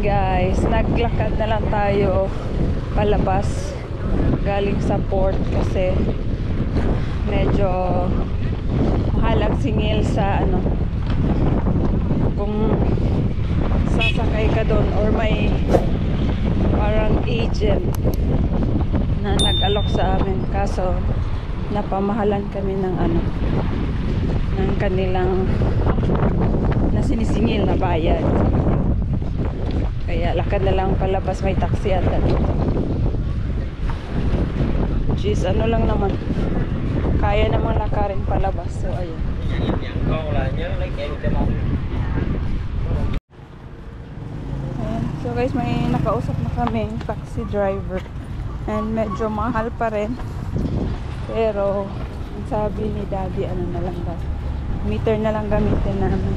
guys, naglakad na lang tayo palabas galing sa port kasi medyo mahalang singil sa ano, kung sasakay ka doon or may parang agent na nag-alok sa amin, kaso napamahalan kami ng ano, ng kanilang na sinisingil na bayad. Kaya lakad na lang palabas, may taxi ata dito. Jeez, ano lang naman, kaya namang lakarin palabas. So ayun. Ayan. So guys, may nakausap na kaming taxi driver and medyo mahal pa rin, pero ang sabi ni daddy, ano na lang daw, meter na lang gamitin namin.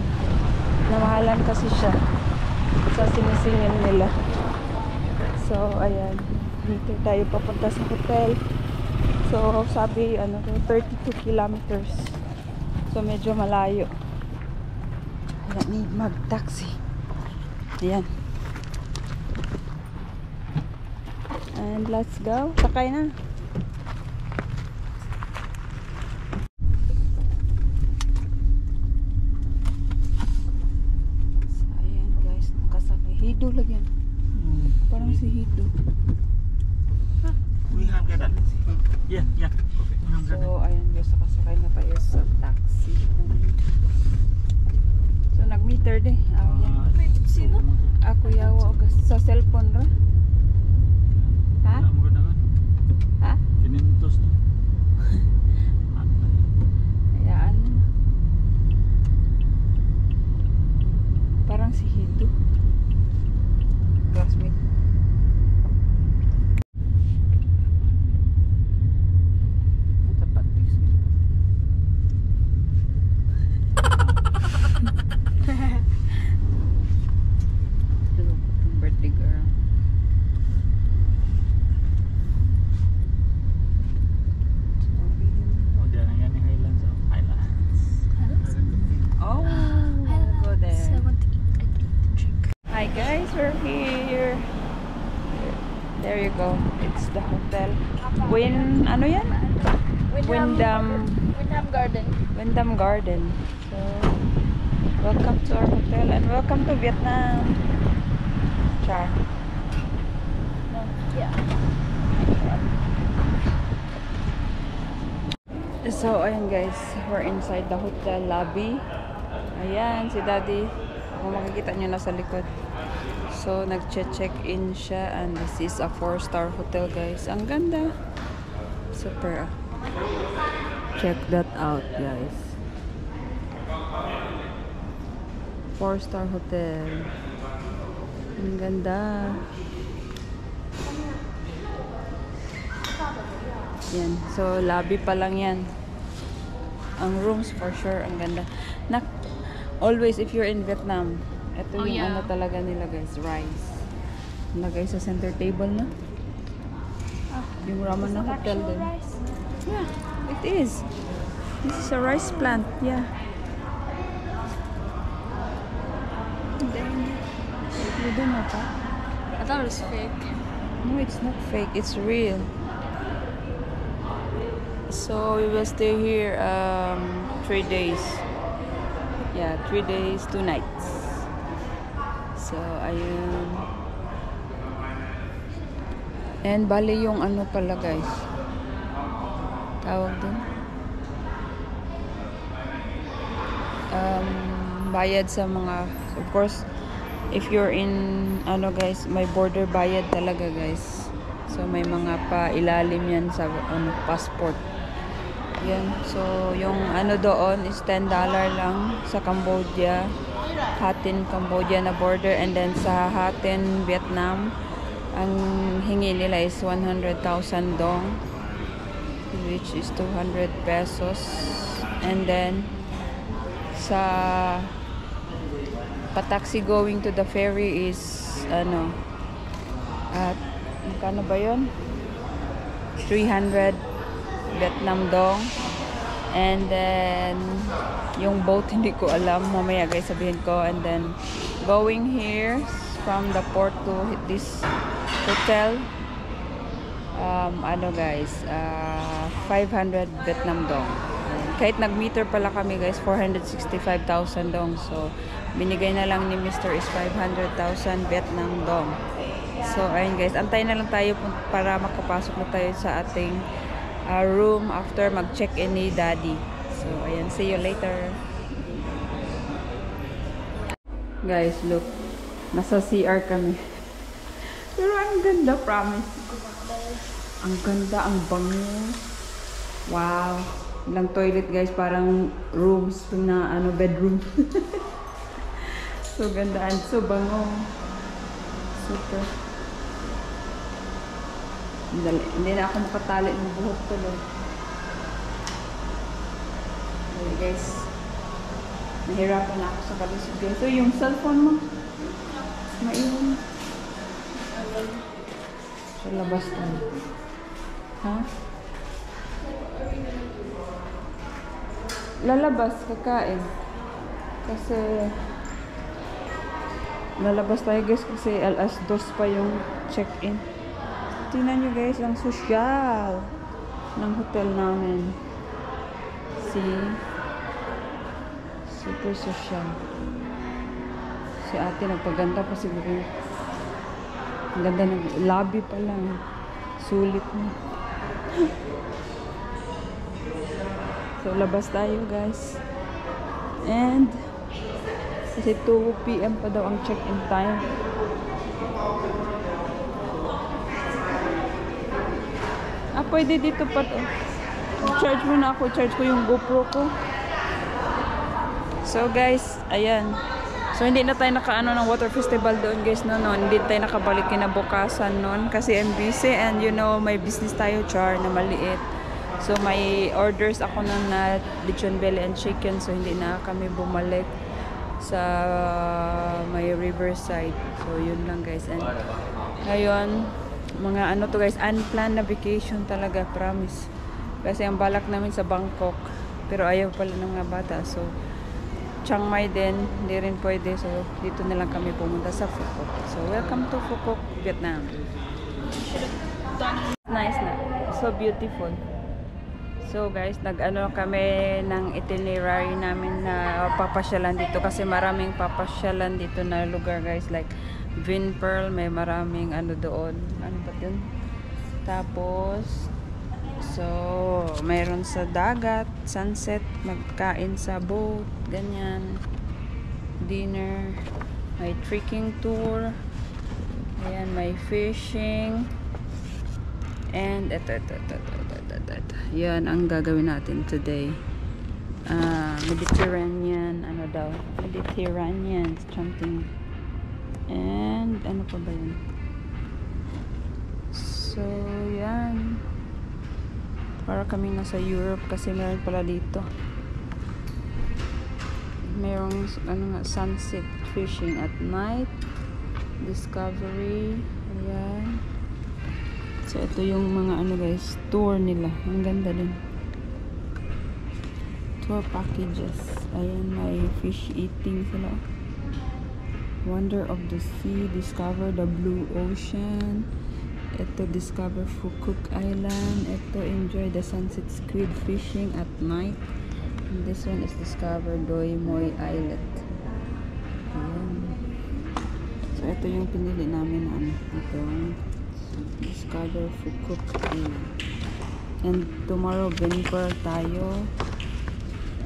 Namahalan kasi siya sa sinisingil nila. So ayan, dito tayo papunta sa hotel. So sabi ano, 32 kilometers. So medyo malayo. I need mag-taxi. Ayan. And let's go. Sakay na. So ayan guys, nakasakay. Hido lang yan. Parang si Hido. We have that. Yeah, yeah. Okay. So ayan guys, nakasakay na tayo sa taxi. So nag-meter din. Ayan. Sino? Ako yawa sa cellphone ra. Ha? Ha? Kinintos. Ayan. Parang si Hido. Classmate. Birthday girl. Oh, diyan nga ni Highlands. Highlands. Oh, we'll go there. I want to eat. I need to drink. Hi guys, we're here. There you go. It's the hotel. Ano yan? Wyndham Garden. Wyndham Garden. So, welcome to our hotel and welcome to Vietnam. Char. Yeah. So, ayan guys, we're inside the hotel lobby. Ayan, si Daddy. Kung makikita nyo na sa likod. So, nag-check-in siya and this is a 4-star hotel guys. Ang ganda. Super. Check that out guys. 4-star hotel. Ang ganda. Yan. So, lobby pa lang yan. Ang rooms for sure, ang ganda. Always, if you're in Vietnam, ito yung ano talaga nila guys, rice. Nagay sa center table na. Yung ramen na hotel din. Yeah, it is. This is a rice plant, yeah. You don't know that? I thought it was fake. No, it's not fake. It's real. So we will stay here 3 days. Yeah, 3 days, 2 nights. So ayun. And bali yung ano pala guys. Tawag dun. Bayad sa mga, of course, if you're in ano guys, may border bayad talaga guys. So may mga pa-ilalim yan sa ano, passport. Yan. So yung ano doon is $10 lang sa Cambodia, Hatin Cambodia na border, and then sa Hatin Vietnam ang hingi nila is 100,000 dong, which is 200 pesos. And then sa pa-taxi going to the ferry is ano, at magkano ba yun? 300 Vietnam dong. And then yung boat hindi ko alam, mamaya guys sabihin ko. And then going here from the port to this hotel. Ano guys, 500 Vietnam dong. Kahit nag-meter pala kami guys, 465,000 dong. So, binigay na lang ni Mr. is 500,000 Vietnam dong. So, ayun guys, antay na lang tayo para makapasok na tayo sa ating room after mag-check-in ni Daddy. So, ayan, see you later. Guys, look. Nasa CR kami. Pero ang ganda, promise. Ang ganda, ang bango. Wow. Ilang toilet guys, parang rooms na ano, bedroom. So ganda and so bango. Super. Hindi na ako makatali ng buhok tuloy. Okay guys. Nahirapan na ako sa kalusog guys. So yung cellphone mo, maiwan. Sa labas tayo. Ha? Lalabas, kakain. Kasi lalabas tayo guys kasi alas 2 pa yung check-in. Tingnan nyo guys, ang sosyal ng hotel namin. See? Super sosyal. Si ate nagpaganda pa siguro. Ang ganda ng lobby pa lang. Sulit na. So, labas tayo guys. And kasi 2 PM pa daw ang check-in time. Pwede dito pa to. Charge mo na ako. Charge ko yung GoPro ko. So guys, ayan. So hindi na tayo nakaano ng water festival doon guys no. Hindi tayo nakabalik kinabukasan noon kasi MBC and you know may business tayo char na maliit. So may orders ako nun na lechon belly and chicken so hindi na kami bumalik sa may riverside. So yun lang guys. And ngayon mga ano to guys, unplanned na vacation talaga, promise. Kasi ang balak namin sa Bangkok pero ayaw pala ng mga bata. So Chiang Mai din, hindi rin pwede. So dito na lang kami pumunta sa Phu Quoc. So welcome to Phu Quoc, Vietnam. Nice na. So beautiful. So guys, nag-ano kami ng itinerary namin na papasyalan dito kasi maraming papasyalan dito na lugar guys, like Vinpearl, may maraming ano doon. Ano ba yun? Tapos so mayroon sa dagat, sunset, magkain sa boat, ganyan. Dinner, may trekking tour. Ayan, may fishing. And ito. Yan ang gagawin natin today. Mediterranean, ano daw? Mediterranean something. And ano pa ba yun? So, yan. Para kami nasa Europe kasi meron pala dito. Merong ano nga, sunset fishing at night. Discovery. Ayan. So, ito yung mga ano guys, tour nila. Ang ganda din. Tour packages. Ayan, may fish eating sila. Wonder of the Sea. Discover the Blue Ocean. Ito, discover Phu Quoc Island. Ito, enjoy the sunset squid fishing at night. And this one is discover Doi Moi Islet. Ayan. So, ito yung pinili namin. Ano, ito. Discover Phu Quoc Island. And tomorrow, Vinpearl tayo.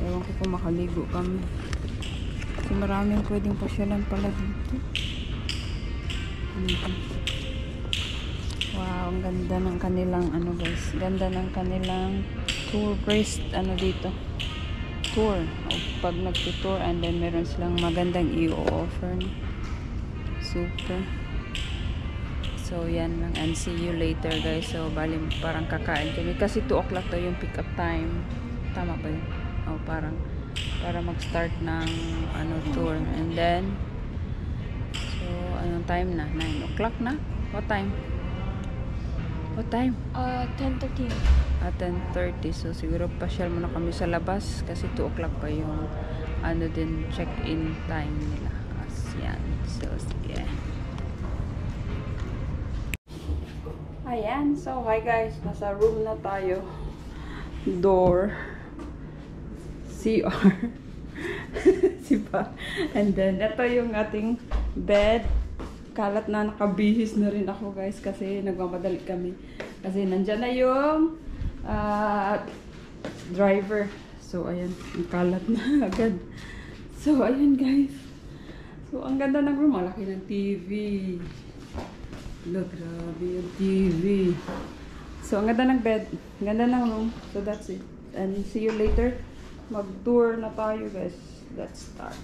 Ewan ko kung makaligo kami. Kasi maraming pwedeng pasyalan pala dito. Wow, ang ganda ng kanilang ano guys. Ganda ng kanilang tourist ano dito. Tour. Pag nag-tour and then meron silang magandang i-offer. Super. So, yan lang. And see you later, guys. So, bali, parang kakain kami. Kasi 2 o'clock daw yung pick-up time. Tama ba yun? O, parang, para mag-start ng, ano, tour. And then, so, anong time na? 9 o'clock na? What time? What time? 10:30. 10:30. So, siguro pasyal muna kami sa labas. Kasi 2 o'clock pa yung, ano din, check-in time nila. As yan. So, sige. Ayan. So, hi guys. Nasa room na tayo. Door. CR. Sipa. And then, ito yung ating bed. Kalat na, nakabihis na rin ako guys kasi nagmamadali kami. Kasi nandyan na yung driver. So, ayan. Ang kalat na agad. So, ayan guys. So, ang ganda ng room. Malaki ng TV. Look, grabe yung TV. So, ang ganda ng bed. Ang ganda ng room. So, that's it. And see you later. Mag-tour na tayo guys. Let's start.